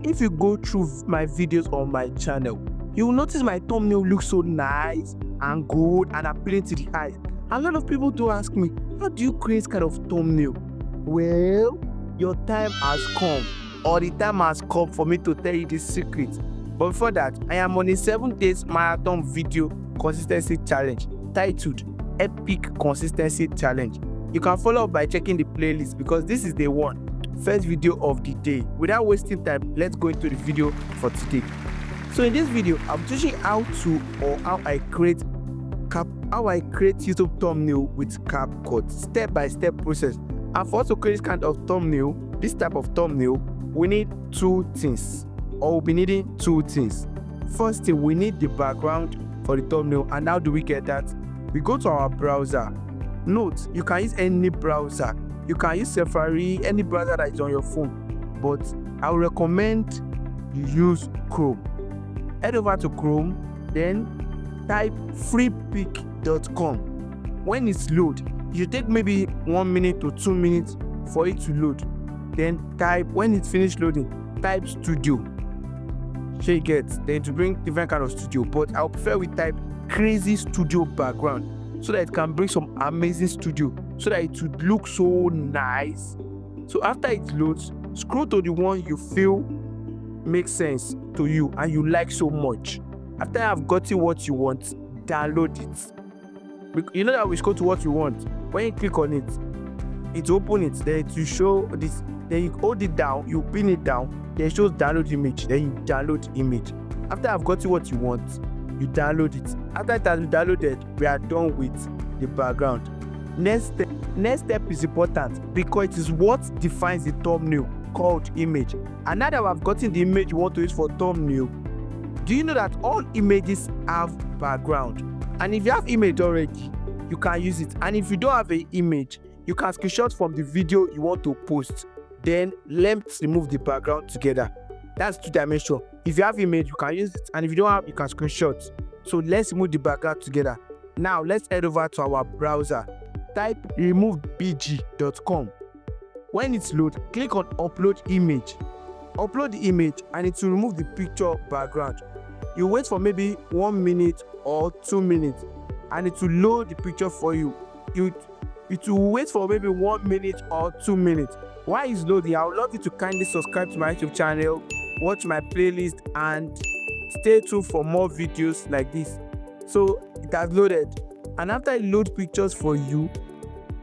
if you go through my videos on my channel, you will notice my thumbnail looks so nice and good and appealing to the eye. A lot of people do ask me, how do you create kind of thumbnail? Well, your time has come, or the time has come for me to tell you this secret. But before that, I am on a 7 days marathon video consistency challenge titled Epic Consistency Challenge. You can follow up by checking the playlist because this is the first video of the day. Without wasting time, let's go into the video for today. So in this video, I'm teaching how I create YouTube thumbnail with CapCut, step-by-step process. And for us to create this kind of thumbnail, this type of thumbnail, we need two things, or we'll be needing two things. First thing, we need the background for the thumbnail. And how do we get that? We go to our browser. Note, you can use any browser. You can use Safari, any browser that is on your phone. But I would recommend you use Chrome. Head over to Chrome, then type Freepik.com. When it's load, it should take maybe 1 minute to 2 minutes for it to load. Then when it's finished loading, type studio. Then to bring different kind of studio, but I'll prefer we type crazy studio background so that it can bring some amazing studio, so that it would look so nice. So after it loads, scroll to the one you feel makes sense to you and you like so much. After you have gotten what you want, download it. You know that we scroll to what you want. When you click on it, it opens it, then it will show this. Then you hold it down, you pin it down, then it shows download image, then you download image. After I've gotten what you want, you download it. After it has been downloaded, we are done with the background. Next step is important because it is what defines the thumbnail, called image. And now that I've gotten the image you want to use for thumbnail, do you know that all images have background? And if you have image already, you can use it. And if you don't have an image, you can screenshot from the video you want to post. Then let's remove the background together. That's 2 dimension. If you have image, you can use it, and if you don't have, you can screenshot. So let's remove the background together. Now let's head over to our browser. Type Remove.bg.com. When it's load, click on upload image. Upload the image and it will remove the picture background. You wait for maybe 1 minute or 2 minutes and it will load the picture for you. It will wait for maybe 1 minute or 2 minutes. While it's loading, I would love you to kindly subscribe to my YouTube channel, watch my playlist, and stay tuned for more videos like this. So it has loaded, and after it loads pictures for you,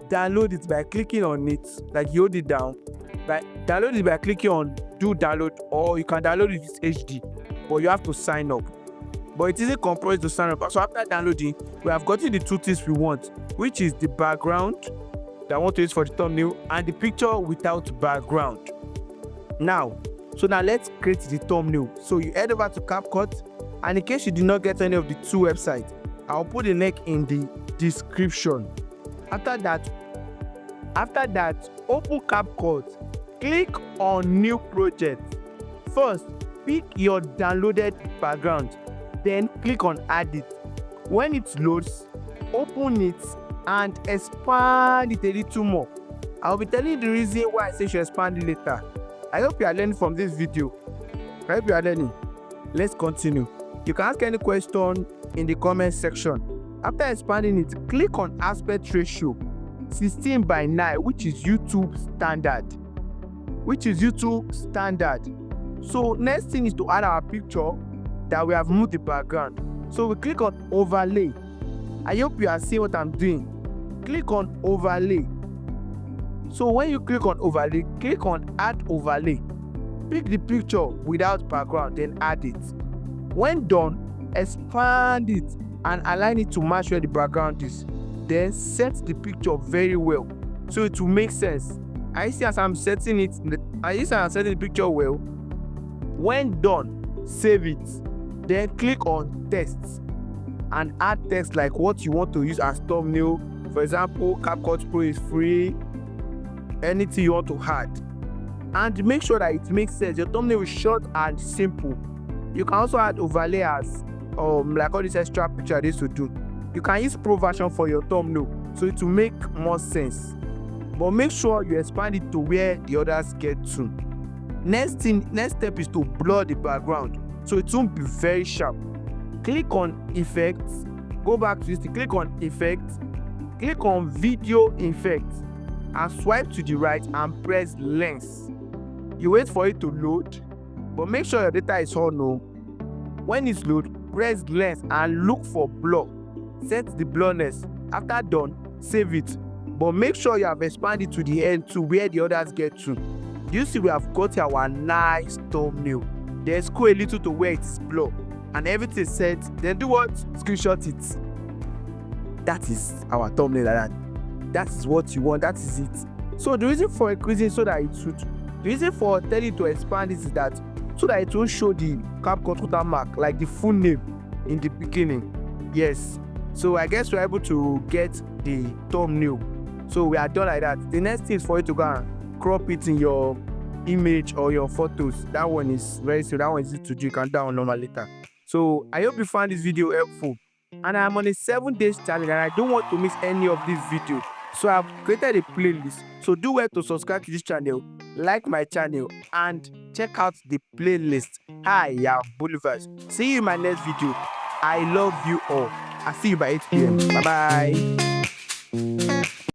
download it by clicking on it, like you hold it down. Download it by clicking on do download, or you can download it with HD, but you have to sign up. But it isn't compulsory to sign up. So after downloading, we have gotten the 2 things we want, which is the background that I want to use for the thumbnail and the picture without background. Now let's create the thumbnail. So you head over to CapCut, and in case you did not get any of the 2 websites, I'll put the link in the description. After that, open CapCut, click on new project. First, pick your downloaded background, then click on add it. When it loads, open it and expand it a little more. I'll be telling you the reason why I say you should expand it later. I hope you are learning from this video. I hope you are learning. Let's continue. You can ask any question in the comment section. After expanding it, click on aspect ratio 16:9, which is YouTube standard. So next thing is to add our picture that we have moved the background. So we click on overlay. I hope you are seeing what I'm doing. Click on overlay. So when you click on overlay, click on add overlay. Pick the picture without background, then add it. When done, expand it and align it to match where the background is. Then set the picture very well so it will make sense. I see as I'm setting the picture well. When done, save it. Then click on text and add text like what you want to use as thumbnail. For example, CapCut Pro is free. Anything you want to add, and make sure that it makes sense. Your thumbnail is short and simple. You can also add overlay as like all this extra picture I used to do. You can use Pro version for your thumbnail so it will make more sense, but make sure you expand it to where the others get to. Next step is to blur the background so it won't be very sharp. Click on effects, go back to this thing, click on effects, click on video effects and swipe to the right and press lens. You wait for it to load, but make sure your data is on. When it's load, press lens and look for blur. Set the blurriness. After done, save it, but make sure you have expanded to the end to where the others get to. You see, we have got our nice thumbnail. Then scroll a little to where it is blur and everything is set. Then do what? Screenshot it. That is our thumbnail like that. That is what you want. That is it. So the reason for increasing so that it should, the reason for telling you to expand this is that so that it will show the CapCut watermark like the full name in the beginning. Yes. So I guess we're able to get the thumbnail. So we are done like that. The next thing is for you to go and crop it in your image or your photos. That one is very simple. That one is easy to do. You can download normal later. So I hope you found this video helpful. And I'm on a 7-day challenge and I don't want to miss any of these videos. So I've created a playlist. So do well to subscribe to this channel, like my channel, and check out the playlist. Hi, I'm Bolivar. See you in my next video. I love you all. I'll see you by 8 p.m. Bye bye.